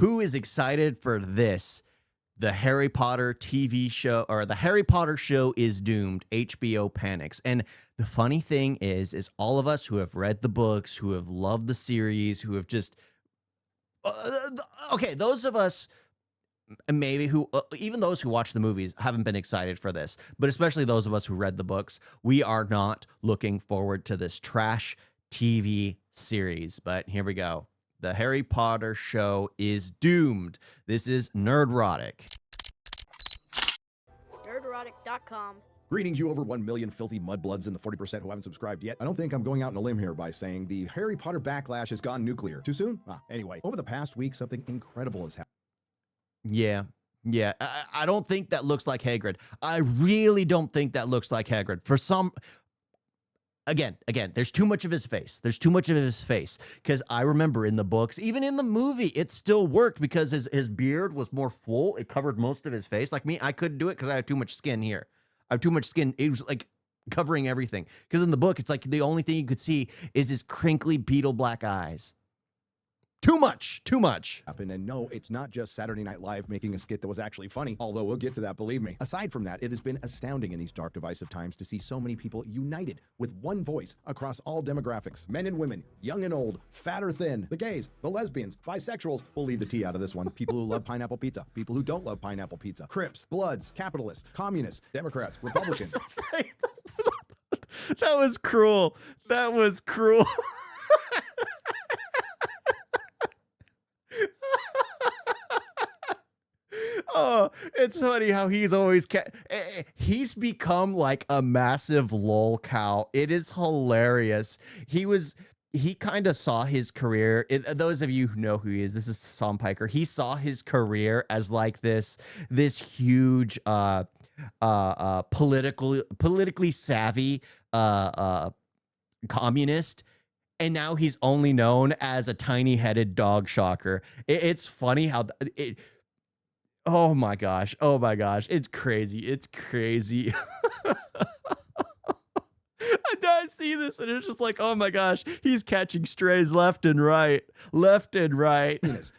who is excited for this? The Harry Potter TV show, or the Harry Potter show is doomed. HBO panics. And the funny thing is all of us who have read the books, who have loved the series, who have just, okay, those of us maybe who, even those who watch the movies haven't been excited for this, but especially those of us who read the books, we are not looking forward to this trash TV series. But here we go. The Harry Potter show is doomed. This is Nerdrotic. Nerdrotic.com. Greetings, you over 1 million filthy mudbloods and the 40% who haven't subscribed yet. I don't think I'm going out on a limb here by saying the Harry Potter backlash has gone nuclear. Too soon? Anyway, over the past week, something incredible has happened. Yeah. I don't think that looks like Hagrid. I really don't think that looks like Hagrid. For some... Again, there's too much of his face. Because I remember in the books, even in the movie, it still worked because his beard was more full. It covered most of his face. Like me, I couldn't do it because I have too much skin here. I have too much skin. It was like covering everything. Because in the book, it's like the only thing you could see is his crinkly beetle black eyes. Too much. And no, it's not just Saturday Night Live making a skit that was actually funny, although we'll get to that, believe me. Aside from that, it has been astounding in these dark, divisive times to see so many people united with one voice across all demographics. Men and women, young and old, fat or thin, the gays, the lesbians, bisexuals. We'll leave the tea out of this one. People who love pineapple pizza, people who don't love pineapple pizza, Crips, Bloods, capitalists, communists, Democrats, Republicans. That was cruel. Oh, it's funny how he's always he's become like a massive lol cow. It is hilarious. He kind of saw his career. Those of you who know who he is, this is Sam Piker. He saw his career as like this huge politically savvy communist. And now he's only known as a tiny-headed dog shocker. It's funny how oh my gosh. It's crazy. I see this and it's just like, oh my gosh, he's catching strays left and right.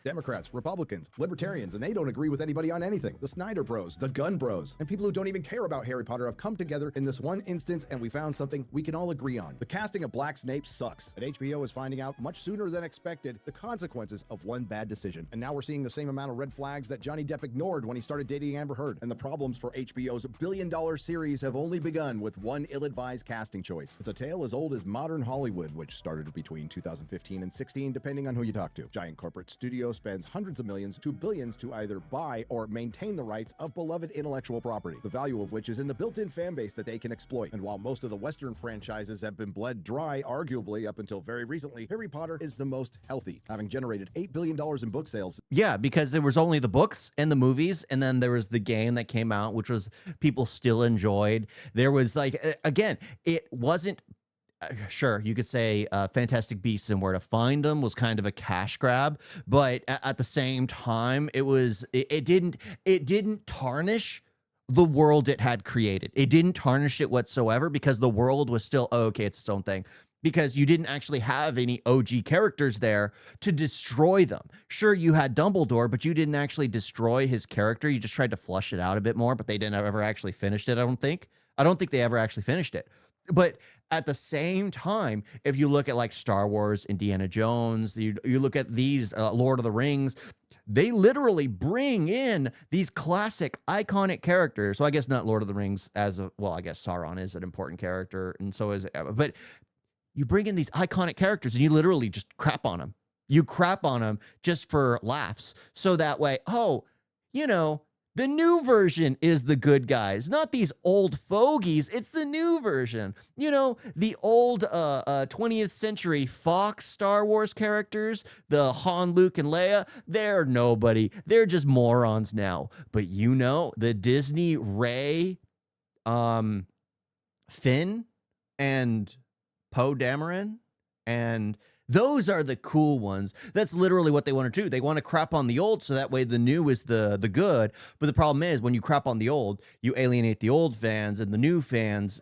Democrats, Republicans, libertarians, and they don't agree with anybody on anything. The Snyder Bros, the Gun Bros, and people who don't even care about Harry Potter have come together in this one instance, and we found something we can all agree on. The casting of Black Snape sucks, and HBO is finding out much sooner than expected the consequences of one bad decision. And now we're seeing the same amount of red flags that Johnny Depp ignored when he started dating Amber Heard. And the problems for HBO's billion-dollar series have only begun with one ill-advised casting choice. It's a tale as old as modern Hollywood, which started between 2015 and 16, depending on who you talk to. Giant corporate studio spends hundreds of millions to billions to either buy or maintain the rights of beloved intellectual property, the value of which is in the built-in fan base that they can exploit. And while most of the Western franchises have been bled dry, arguably up until very recently, Harry Potter is the most healthy, having generated $8 billion in book sales. Yeah, because there was only the books and the movies, and then there was the game that came out, which was people still enjoyed. There was like, again, it wasn't, sure, you could say Fantastic Beasts and Where to Find Them was kind of a cash grab, but at the same time, it didn't tarnish the world it had created. It didn't tarnish it whatsoever because the world was still, oh, okay, it's its own thing. Because you didn't actually have any OG characters there to destroy them. Sure, you had Dumbledore, but you didn't actually destroy his character. You just tried to flush it out a bit more, but they didn't ever actually finish it, I don't think. I don't think they ever actually finished it. But at the same time, if you look at like Star Wars, Indiana Jones, you look at these Lord of the Rings, they literally bring in these classic iconic characters. So I guess not Lord of the Rings well, I guess Sauron is an important character and so is, but you bring in these iconic characters and you literally just crap on them. You crap on them just for laughs. So that way, oh, the new version is the good guys, not these old fogies. It's the new version. The old 20th century Fox Star Wars characters, the Han, Luke, and Leia, they're nobody. They're just morons now. But the Disney Rey, Finn, and Poe Dameron, and those are the cool ones. That's literally what they want to do. They want to crap on the old so that way the new is the good. But the problem is when you crap on the old, you alienate the old fans, and the new fans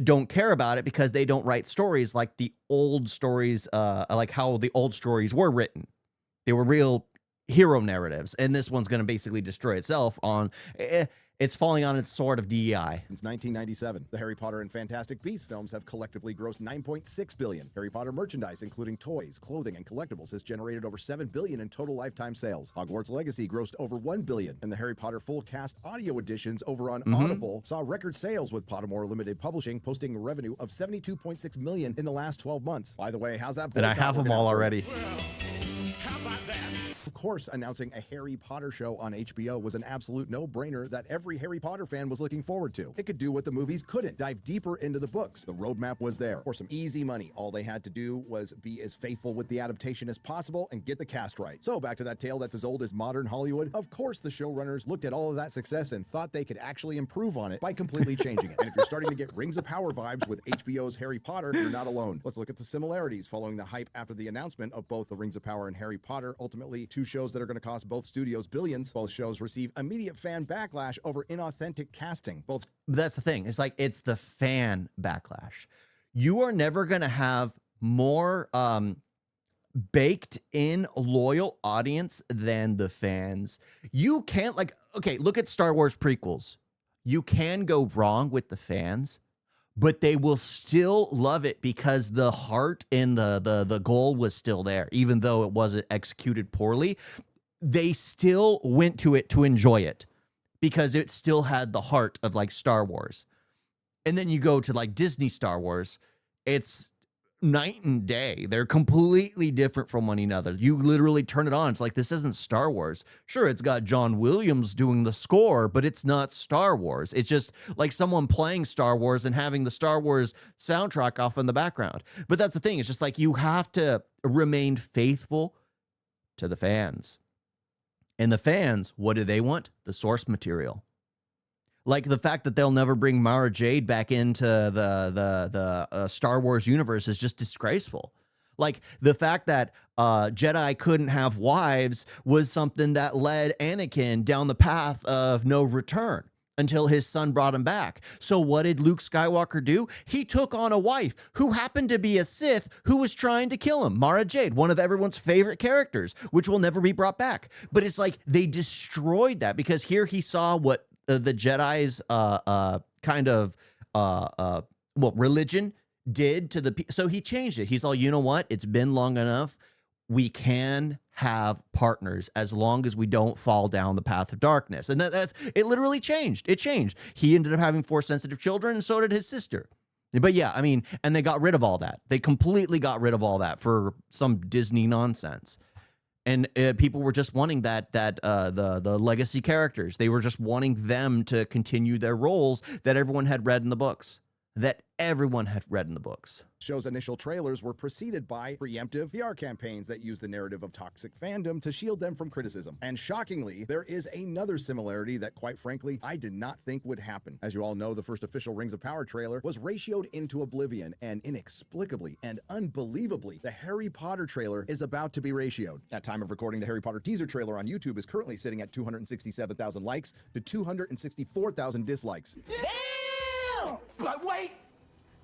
don't care about it because they don't write stories like the old stories, like how the old stories were written. They were real hero narratives, and this one's going to basically destroy itself on it's falling on its sword of DEI. Since 1997, the Harry Potter and Fantastic Beasts films have collectively grossed $9.6 billion. Harry Potter merchandise, including toys, clothing, and collectibles, has generated over $7 billion in total lifetime sales. Hogwarts Legacy grossed over $1 billion, and the Harry Potter full cast audio editions over on Audible saw record sales, with Pottermore Limited Publishing posting revenue of $72.6 million in the last 12 months. By the way, how's that? And I have them all already. How about that? Of course, announcing a Harry Potter show on HBO was an absolute no-brainer that every Harry Potter fan was looking forward to. It could do what the movies couldn't, dive deeper into the books. The roadmap was there. For some easy money, all they had to do was be as faithful with the adaptation as possible and get the cast right. So back to that tale that's as old as modern Hollywood. Of course, the showrunners looked at all of that success and thought they could actually improve on it by completely changing it. And if you're starting to get Rings of Power vibes with HBO's Harry Potter, you're not alone. Let's look at the similarities following the hype after the announcement of both the Rings of Power and Harry Potter. Ultimately, two shows that are going to cost both studios billions. Both shows receive immediate fan backlash over inauthentic casting. That's the thing. It's like, it's the fan backlash. You are never going to have more baked in loyal audience than the fans. You can't, like, okay, look at Star Wars prequels. You can go wrong with the fans, but they will still love it because the heart and the goal was still there. Even though it wasn't executed poorly, they still went to it to enjoy it because it still had the heart of like Star Wars. And then you go to like Disney Star Wars, it's night and day. They're completely different from one another. You literally turn it on. It's like, this isn't Star Wars. Sure, it's got John Williams doing the score, but it's not Star Wars. It's just like someone playing Star Wars and having the Star Wars soundtrack off in the background. But that's the thing. It's just like, you have to remain faithful to the fans. And the fans, what do they want? The source material. Like the fact that they'll never bring Mara Jade back into the Star Wars universe is just disgraceful. Like the fact that Jedi couldn't have wives was something that led Anakin down the path of no return until his son brought him back. So what did Luke Skywalker do? He took on a wife who happened to be a Sith who was trying to kill him. Mara Jade, one of everyone's favorite characters, which will never be brought back. But it's like they destroyed that because here he saw what the Jedi's religion did to the so he changed it. He's all, you know what? It's been long enough. We can have partners as long as we don't fall down the path of darkness. And that's it. Literally changed. It changed. He ended up having 4 sensitive children, and so did his sister. But yeah, I mean, and they got rid of all that. They completely got rid of all that for some Disney nonsense. And people were just wanting the legacy characters. They were just wanting them to continue their roles that everyone had read in the books. Show's initial trailers were preceded by preemptive PR campaigns that use the narrative of toxic fandom to shield them from criticism. And shockingly, there is another similarity that, quite frankly, I did not think would happen. As you all know, the first official Rings of Power trailer was ratioed into oblivion, and inexplicably and unbelievably, the Harry Potter trailer is about to be ratioed. At time of recording, the Harry Potter teaser trailer on YouTube is currently sitting at 267,000 likes to 264,000 dislikes. Damn! But wait!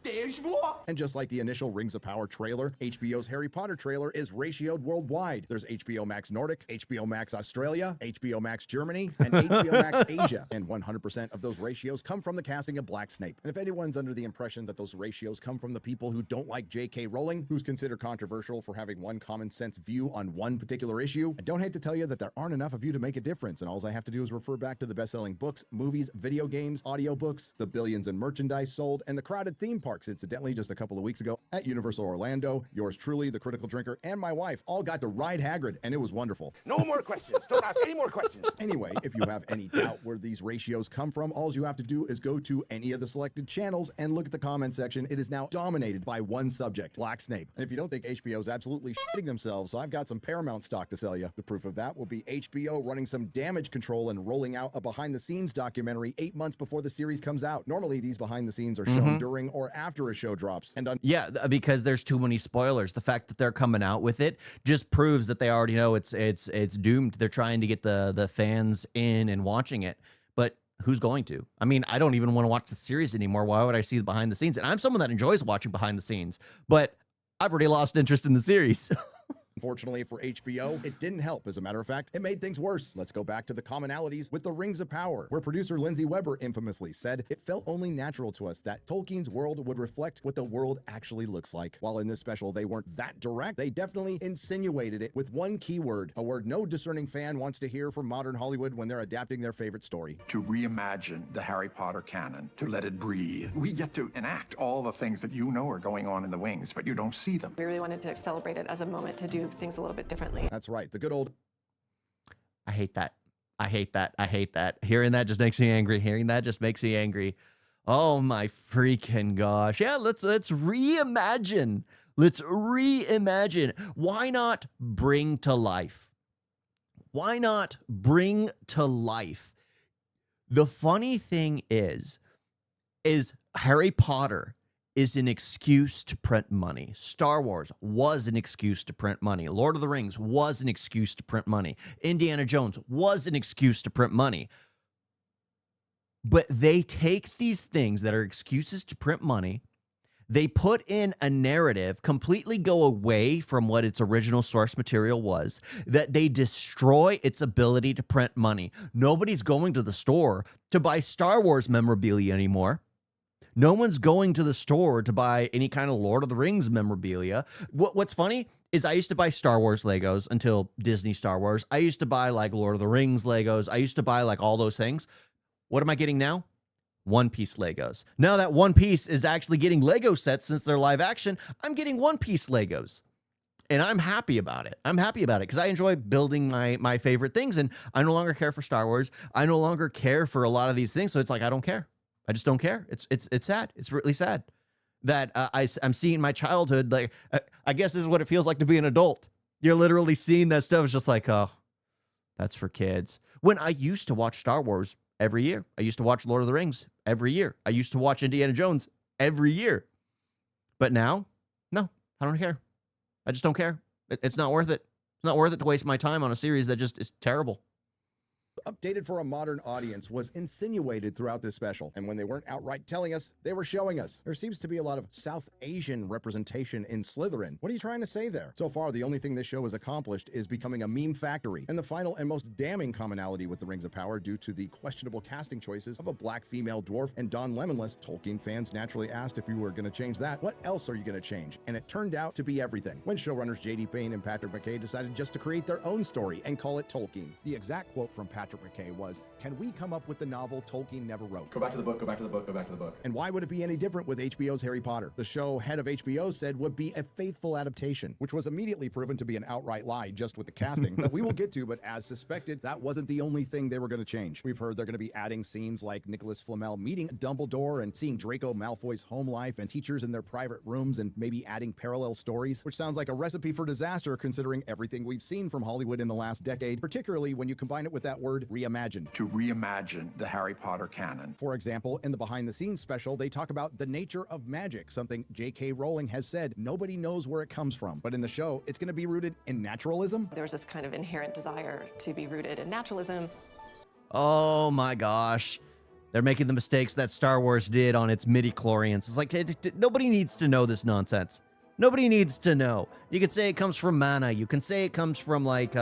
There's more! And just like the initial Rings of Power trailer, HBO's Harry Potter trailer is ratioed worldwide. There's HBO Max Nordic, HBO Max Australia, HBO Max Germany, and HBO Max Asia. And 100% of those ratios come from the casting of Black Snape. And if anyone's under the impression that those ratios come from the people who don't like J.K. Rowling, who's considered controversial for having one common sense view on one particular issue, I don't hate to tell you that there aren't enough of you to make a difference. And all I have to do is refer back to the best-selling books, movies, video games, audiobooks, the billions in merchandise sold, and the crowded theme parks. Incidentally, just a couple of weeks ago at Universal Orlando, yours truly, the Critical Drinker, and my wife all got to ride Hagrid, and it was wonderful. No more questions. Don't ask any more questions. Anyway, if you have any doubt where these ratios come from, all you have to do is go to any of the selected channels and look at the comment section. It is now dominated by one subject, Black Snape. And if you don't think HBO is absolutely shitting themselves, so I've got some Paramount stock to sell you. The proof of that will be HBO running some damage control and rolling out a behind-the-scenes documentary 8 months before the series comes out. Normally, these behind-the-scenes are shown during or after a show drops. And yeah, because there's too many spoilers. The fact that they're coming out with it just proves that they already know it's doomed. They're trying to get the fans in and watching it, but who's going to? I mean, I don't even want to watch the series anymore. Why would I see the behind the scenes? And I'm someone that enjoys watching behind the scenes, but I've already lost interest in the series. Unfortunately for HBO, it didn't help. As a matter of fact, it made things worse. Let's go back to the commonalities with the Rings of Power, where producer Lindsay Weber infamously said, "It felt only natural to us that Tolkien's world would reflect what the world actually looks like." While in this special they weren't that direct, they definitely insinuated it with one key word, a word no discerning fan wants to hear from modern Hollywood when they're adapting their favorite story. To reimagine the Harry Potter canon, to let it breathe. We get to enact all the things that you know are going on in the wings, but you don't see them. We really wanted to celebrate it as a moment to do things a little bit differently. That's right, the good old I hate that. I hate that. I hate that. Hearing that just makes me angry. Hearing that just makes me angry. Oh my freaking gosh. Yeah, let's reimagine. Let's reimagine. Why not bring to life? Why not bring to life? The funny thing is Harry Potter is an excuse to print money. Star Wars was an excuse to print money. Lord of the Rings was an excuse to print money. Indiana Jones was an excuse to print money. But they take these things that are excuses to print money, they put in a narrative, completely go away from what its original source material was, that they destroy its ability to print money. Nobody's going to the store to buy Star Wars memorabilia anymore. No one's going to the store to buy any kind of Lord of the Rings memorabilia. What's funny is I used to buy Star Wars Legos until Disney Star Wars. I used to buy like Lord of the Rings Legos. I used to buy like all those things. What am I getting now? One Piece Legos. Now that One Piece is actually getting Lego sets since they're live action, I'm getting One Piece Legos. And I'm happy about it. I'm happy about it because I enjoy building my favorite things, and I no longer care for Star Wars. I no longer care for a lot of these things. So it's like, I don't care. I just don't care. It's sad. It's really sad that I'm seeing my childhood. Like, I guess this is what it feels like to be an adult. You're literally seeing that stuff. It's just like, oh, that's for kids. When I used to watch Star Wars every year, I used to watch Lord of the Rings every year. I used to watch Indiana Jones every year. But now, no, I don't care. I just don't care. It's not worth it. It's not worth it to waste my time on a series that just is terrible. updated for a modern audience was insinuated throughout this special, and when they weren't outright telling us, they were showing us. There seems to be a lot of South Asian representation in Slytherin. What are you trying to say there? So far, the only thing this show has accomplished is becoming a meme factory, and the final and most damning commonality with the Rings of Power due to the questionable casting choices of a black female dwarf and Don Lemonless. Tolkien fans naturally asked if you were going to change that, what else are you going to change? And it turned out to be everything, when showrunners J.D. Payne and Patrick McKay decided just to create their own story and call it Tolkien. The exact quote from Patrick McKay was, "Can we come up with the novel Tolkien never wrote?" Go back to the book, go back to the book, go back to the book. And why would it be any different with HBO's Harry Potter? The show head of HBO said would be a faithful adaptation, which was immediately proven to be an outright lie just with the casting that we will get to, but as suspected, that wasn't the only thing they were going to change. We've heard they're going to be adding scenes like Nicholas Flamel meeting Dumbledore and seeing Draco Malfoy's home life and teachers in their private rooms and maybe adding parallel stories, which sounds like a recipe for disaster considering everything we've seen from Hollywood in the last decade, particularly when you combine it with that word reimagined. To reimagine the Harry Potter canon. For example, in the behind-the-scenes special, they talk about the nature of magic, something J.K. Rowling has said nobody knows where it comes from. But in the show, it's going to be rooted in naturalism. There's this kind of inherent desire to be rooted in naturalism. Oh my gosh. They're making the mistakes that Star Wars did on its midi-chlorians. It's like, nobody needs to know this nonsense. Nobody needs to know. You can say it comes from mana. You can say it comes from like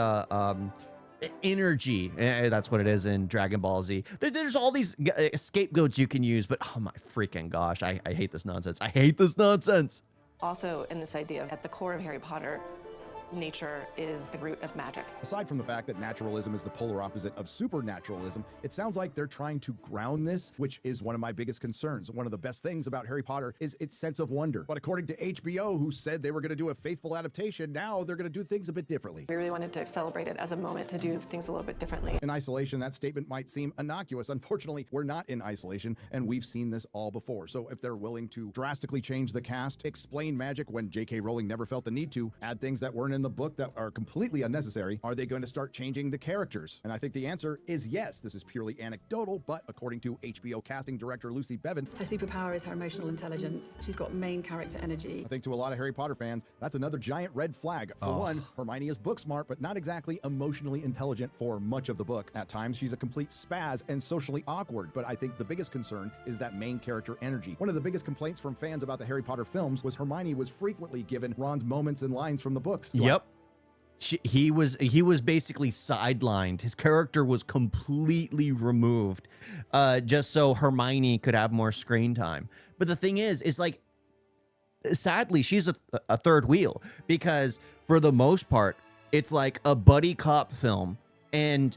energy. That's what it is in Dragon Ball Z. There's all these scapegoats you can use, but oh my freaking gosh, I hate this nonsense. I hate this nonsense. Also, in this idea, at the core of Harry Potter, nature is the root of magic. Aside from the fact that naturalism is the polar opposite of supernaturalism, it sounds like they're trying to ground this, which is one of my biggest concerns. One of the best things about Harry Potter is its sense of wonder. But according to HBO, who said they were going to do a faithful adaptation, now they're going to do things a bit differently. We really wanted to celebrate it as a moment to do things a little bit differently. In isolation, that statement might seem innocuous. Unfortunately, we're not in isolation, and we've seen this all before. So if they're willing to drastically change the cast, explain magic when J.K. Rowling never felt the need to, add things that weren't in the book that are completely unnecessary, are they going to start changing the characters? And I think the answer is yes. This is purely anecdotal, but according to HBO casting director Lucy Bevan, her superpower is her emotional intelligence. She's got main character energy. I think to a lot of Harry Potter fans, that's another giant red flag. For one, Hermione is book smart, but not exactly emotionally intelligent for much of the book. At times, she's a complete spaz and socially awkward, but I think the biggest concern is that main character energy. One of the biggest complaints from fans about the Harry Potter films was Hermione was frequently given Ron's moments and lines from the books. Yep. He was basically sidelined. His character was completely removed, just so Hermione could have more screen time. But the thing is like, sadly, she's a third wheel, because for the most part, it's like a buddy cop film, and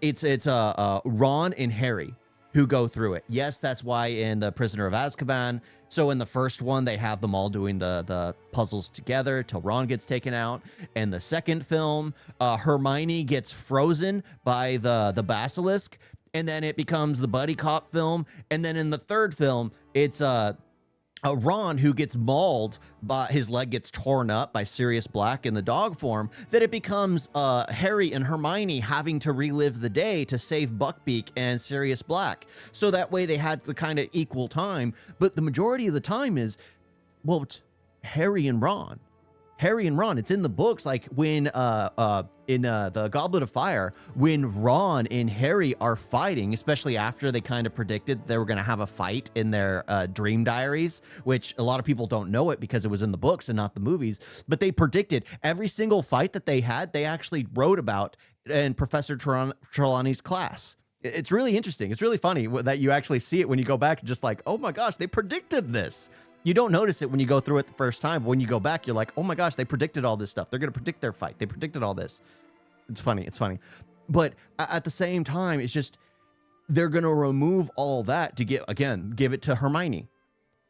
it's Ron and Harry who go through it. Yes, that's why in The Prisoner of Azkaban, so in the first one, they have them all doing the puzzles together till Ron gets taken out. In the second film, Hermione gets frozen by the basilisk, and then it becomes the buddy cop film. And then in the third film, it's Ron who gets mauled, by his leg gets torn up by Sirius Black in the dog form, that it becomes Harry and Hermione having to relive the day to save Buckbeak and Sirius Black. So that way they had the kind of equal time, but the majority of the time is, well, it's Harry and Ron. Harry and Ron, it's in the books, like when in the Goblet of Fire, when Ron and Harry are fighting, especially after they kind of predicted they were going to have a fight in their dream diaries, which a lot of people don't know it because it was in the books and not the movies, but they predicted every single fight that they had, they actually wrote about in Professor Trelawney's class. It's really interesting. It's really funny that you actually see it when you go back and just like, oh my gosh, they predicted this. You don't notice it when you go through it the first time. But when you go back, you're like, oh my gosh, they predicted all this stuff. They're going to predict their fight. They predicted all this. It's funny. It's funny. But at the same time, it's just, they're going to remove all that to give it to Hermione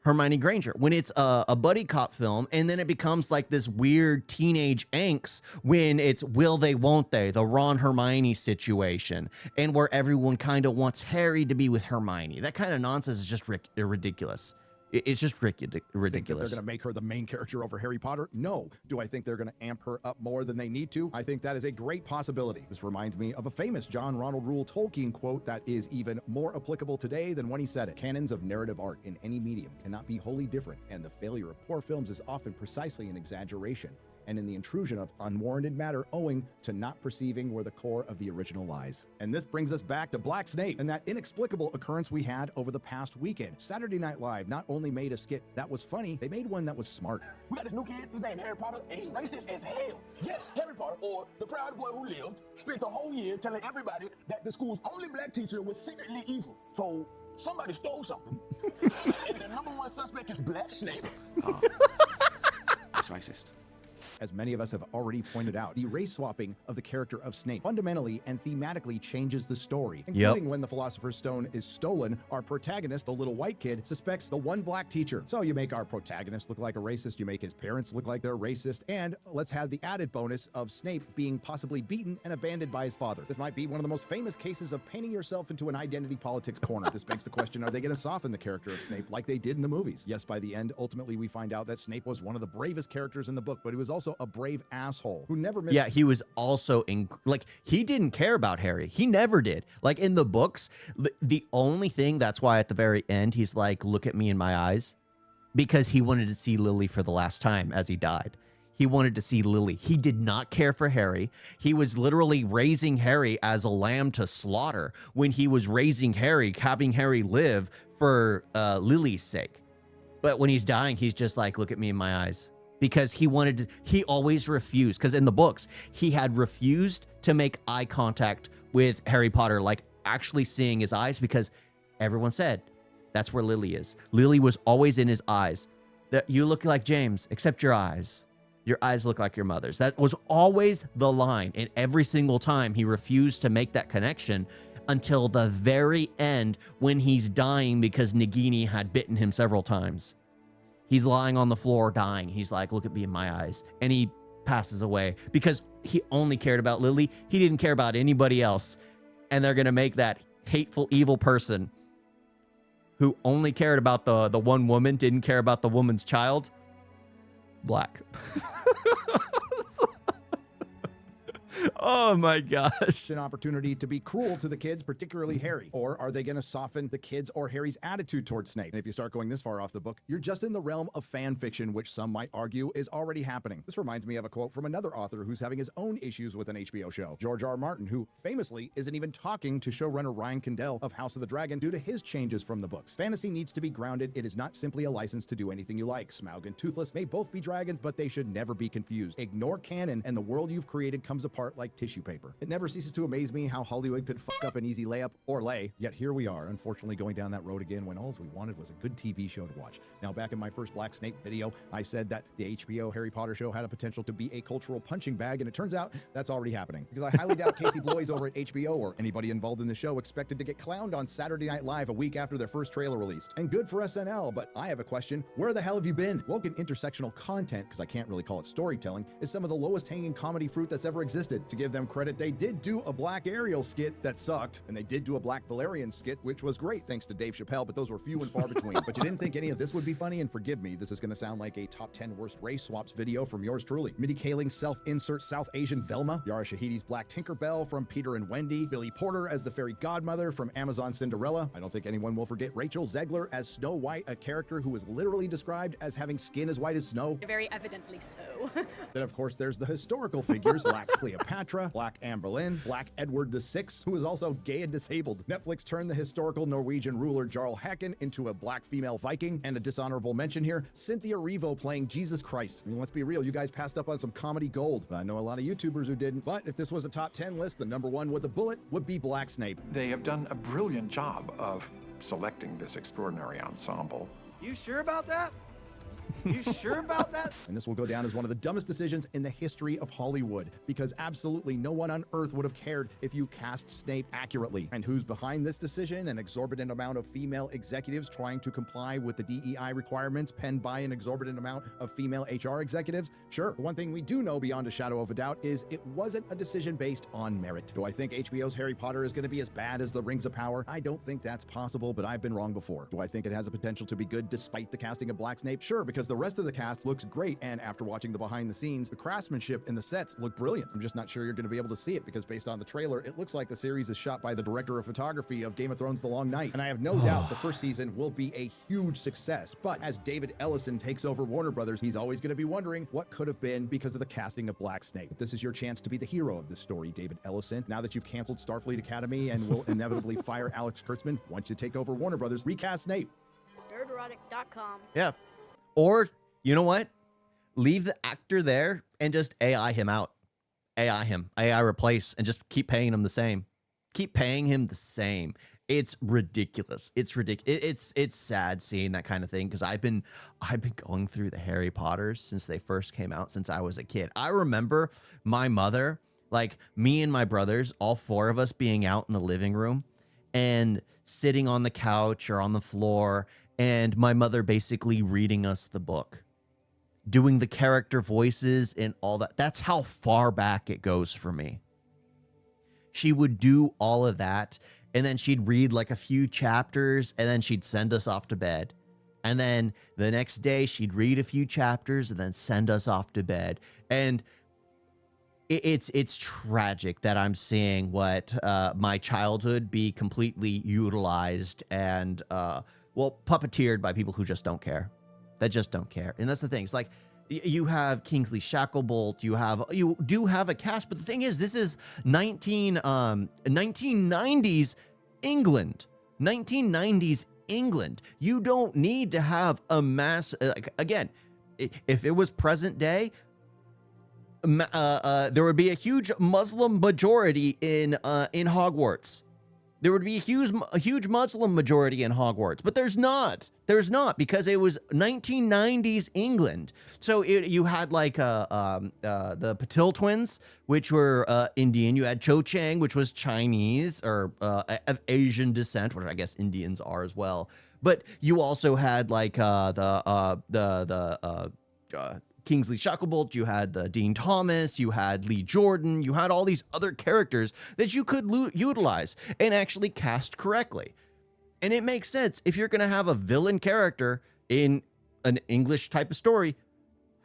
Granger. When it's a buddy cop film, and then it becomes like this weird teenage angst when it's will they, won't they, the Ron Hermione situation, and where everyone kind of wants Harry to be with Hermione. That kind of nonsense is just ridiculous. It's just ridiculous. Think that they're going to make her the main character over Harry Potter? No. Do I think they're going to amp her up more than they need to? I think that is a great possibility. This reminds me of a famous John Ronald Reuel Tolkien quote that is even more applicable today than when he said it. Canons of narrative art in any medium cannot be wholly different, and the failure of poor films is often precisely an exaggeration, and in the intrusion of unwarranted matter owing to not perceiving where the core of the original lies. And this brings us back to Black Snape and that inexplicable occurrence we had over the past weekend. Saturday Night Live not only made a skit that was funny, they made one that was smart. We got this new kid, his name Harry Potter, and he's racist as hell. Yes, Harry Potter, or the proud boy who lived, spent the whole year telling everybody that the school's only black teacher was secretly evil. So somebody stole something, and the number one suspect is Black Snape. That's racist. As many of us have already pointed out, the race swapping of the character of Snape fundamentally and thematically changes the story, including when the Philosopher's Stone is stolen, our protagonist, the little white kid, suspects the one black teacher. So you make our protagonist look like a racist, you make his parents look like they're racist, and let's have the added bonus of Snape being possibly beaten and abandoned by his father. This might be one of the most famous cases of painting yourself into an identity politics corner. This begs the question, are they going to soften the character of Snape like they did in the movies? Yes, by the end, ultimately we find out that Snape was one of the bravest characters in the book, but he was also a brave asshole who never missed. Yeah, he was also he didn't care about Harry. He never did. Like in the books, the only thing, that's why at the very end he's like, look at me in my eyes, because he wanted to see Lily for the last time as he died. He wanted to see Lily. He did not care for Harry. He was literally raising Harry as a lamb to slaughter when he was raising Harry, having Harry live for Lily's sake. But when he's dying, he's just like, look at me in my eyes. Because he always refused, because in the books, he had refused to make eye contact with Harry Potter, like actually seeing his eyes, because everyone said that's where Lily is. Lily was always in his eyes. That you look like James, except your eyes. Your eyes look like your mother's. That was always the line. And every single time he refused to make that connection until the very end when he's dying because Nagini had bitten him several times. He's lying on the floor dying. He's like, look at me in my eyes. And he passes away because he only cared about Lily. He didn't care about anybody else. And they're going to make that hateful, evil person who only cared about the one woman, didn't care about the woman's child, black. Oh my gosh. An opportunity to be cruel to the kids, particularly Harry? Or are they going to soften the kids or Harry's attitude towards Snape? And if you start going this far off the book, you're just in the realm of fan fiction, which some might argue is already happening. This reminds me of a quote from another author who's having his own issues with an HBO show, George R. R. Martin, who famously isn't even talking to showrunner Ryan Condell of House of the Dragon due to his changes from the books. Fantasy needs to be grounded. It is not simply a license to do anything you like. Smaug and Toothless may both be dragons, but they should never be confused. Ignore canon and the world you've created comes apart like tissue paper. It never ceases to amaze me how Hollywood could fuck up an easy layup or lay, yet here we are, unfortunately going down that road again when all we wanted was a good TV show to watch. Now, back in my first Black Snape video, I said that the HBO Harry Potter show had a potential to be a cultural punching bag, and it turns out that's already happening. Because I highly doubt Casey Bloys over at HBO or anybody involved in the show expected to get clowned on Saturday Night Live a week after their first trailer released. And good for SNL, but I have a question. Where the hell have you been? Woken intersectional content, because I can't really call it storytelling, is some of the lowest hanging comedy fruit that's ever existed. To give them credit, they did do a Black Ariel skit that sucked, and they did do a Black Valerian skit, which was great thanks to Dave Chappelle, but those were few and far between. But you didn't think any of this would be funny, and forgive me, this is going to sound like a top 10 worst race swaps video from yours truly. Mindy Kaling's self-insert South Asian Velma, Yara Shahidi's Black Tinkerbell from Peter and Wendy, Billy Porter as the fairy godmother from Amazon Cinderella. I don't think anyone will forget Rachel Zegler as Snow White, a character who was literally described as having skin as white as snow. Very evidently so. Then, of course, there's the historical figures, Black Cleopatra, Black Anne Boleyn, Black Edward VI, who is also gay and disabled. Netflix turned the historical Norwegian ruler Jarl Haken into a black female Viking, and a dishonorable mention here, Cynthia Erivo playing Jesus Christ. I mean, let's be real, you guys passed up on some comedy gold. I know a lot of YouTubers who didn't, but if this was a top 10 list, the number one with a bullet would be Black Snape. They have done a brilliant job of selecting this extraordinary ensemble. You sure about that? You sure about that? And this will go down as one of the dumbest decisions in the history of Hollywood, because absolutely no one on earth would have cared if you cast Snape accurately. And who's behind this decision? An exorbitant amount of female executives trying to comply with the DEI requirements penned by an exorbitant amount of female HR executives? Sure, the one thing we do know beyond a shadow of a doubt is it wasn't a decision based on merit. Do I think HBO's Harry Potter is going to be as bad as the Rings of Power? I don't think that's possible, but I've been wrong before. Do I think it has a potential to be good despite the casting of Black Snape? Sure, because the rest of the cast looks great, and after watching the behind the scenes, the craftsmanship in the sets look brilliant. I'm just not sure you're going to be able to see it, because based on the trailer, it looks like the series is shot by the director of photography of Game of Thrones The Long Night, and I have no doubt the first season will be a huge success. But as David Ellison takes over Warner Brothers, he's always going to be wondering what could have been because of the casting of Black Snape. But this is your chance to be the hero of this story, David Ellison. Now that you've canceled Starfleet Academy and will inevitably fire Alex Kurtzman once you take over Warner Brothers, recast Snape. Dirterotic.com. Yeah. Or, you know what? Leave the actor there and just AI him out. AI him. AI replace, and just keep paying him the same. Keep paying him the same. It's ridiculous. It's ridiculous. It's sad seeing that kind of thing, because I've been going through the Harry Potters since they first came out, since I was a kid. I remember my mother, like me and my brothers, all four of us being out in the living room and sitting on the couch or on the floor, and my mother basically reading us the book, doing the character voices and all that. That's how far back it goes for me. She would do all of that, and then she'd read like a few chapters, and then she'd send us off to bed. And then the next day she'd read a few chapters and then send us off to bed. And it's tragic that I'm seeing what my childhood be completely utilized and puppeteered by people who just don't care. That just don't care. And that's the thing. It's like, you have Kingsley Shacklebolt, you do have a cast, but the thing is, this is 1990s England. 1990s England. You don't need to have a mass, again, if it was present day, there would be a huge Muslim majority in Hogwarts. There would be a huge Muslim majority in Hogwarts, but there's not. There's not, because it was 1990s England. So you had like the Patil twins, which were Indian. You had Cho Chang, which was Chinese or of Asian descent, which I guess Indians are as well. But you also had like Kingsley Shacklebolt, you had the Dean Thomas, you had Lee Jordan, you had all these other characters that you could utilize and actually cast correctly. And it makes sense. If you're going to have a villain character in an English type of story,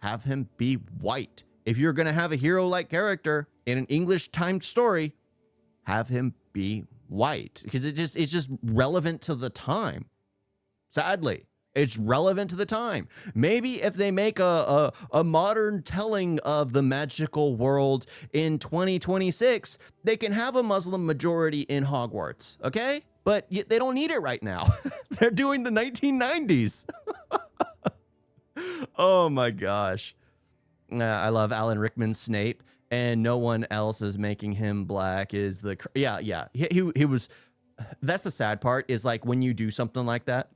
have him be white. if you're going to have a hero-like character in an English-timed story, have him be white, because it's just relevant to the time. Sadly, it's relevant to the time. Maybe if they make a modern telling of the magical world in 2026, they can have a Muslim majority in Hogwarts, okay? But they don't need it right now. They're doing the 1990s. Oh my gosh. I love Alan Rickman's Snape, and no one else is making him black. Is the yeah. He was. That's the sad part, is like when you do something like that.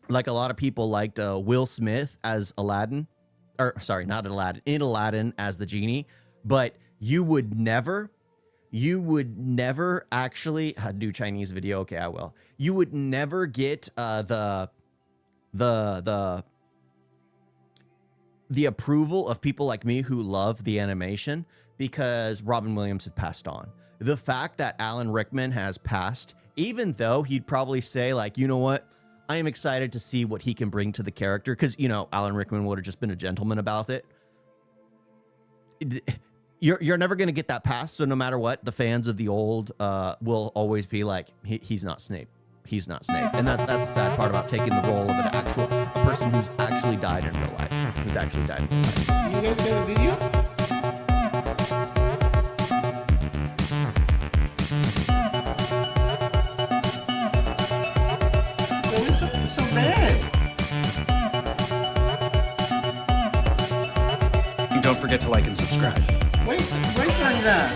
Like a lot of people liked Will Smith as Aladdin, or sorry, not Aladdin, in Aladdin as the genie, but you would never actually do Chinese video. Okay, I will. You would never get the approval of people like me who love the animation, because Robin Williams had passed on. The fact that Alan Rickman has passed, even though he'd probably say like, you know what, I am excited to see what he can bring to the character, because, you know, Alan Rickman would have just been a gentleman about it. You're never going to get that pass. So no matter what, the fans of the old will always be like, he's not Snape. He's not Snape. And that's the sad part about taking the role of a person who's actually died in real life. Who's actually died. You guys got a video? So bad. And don't forget to like and subscribe. Wait, wait like that.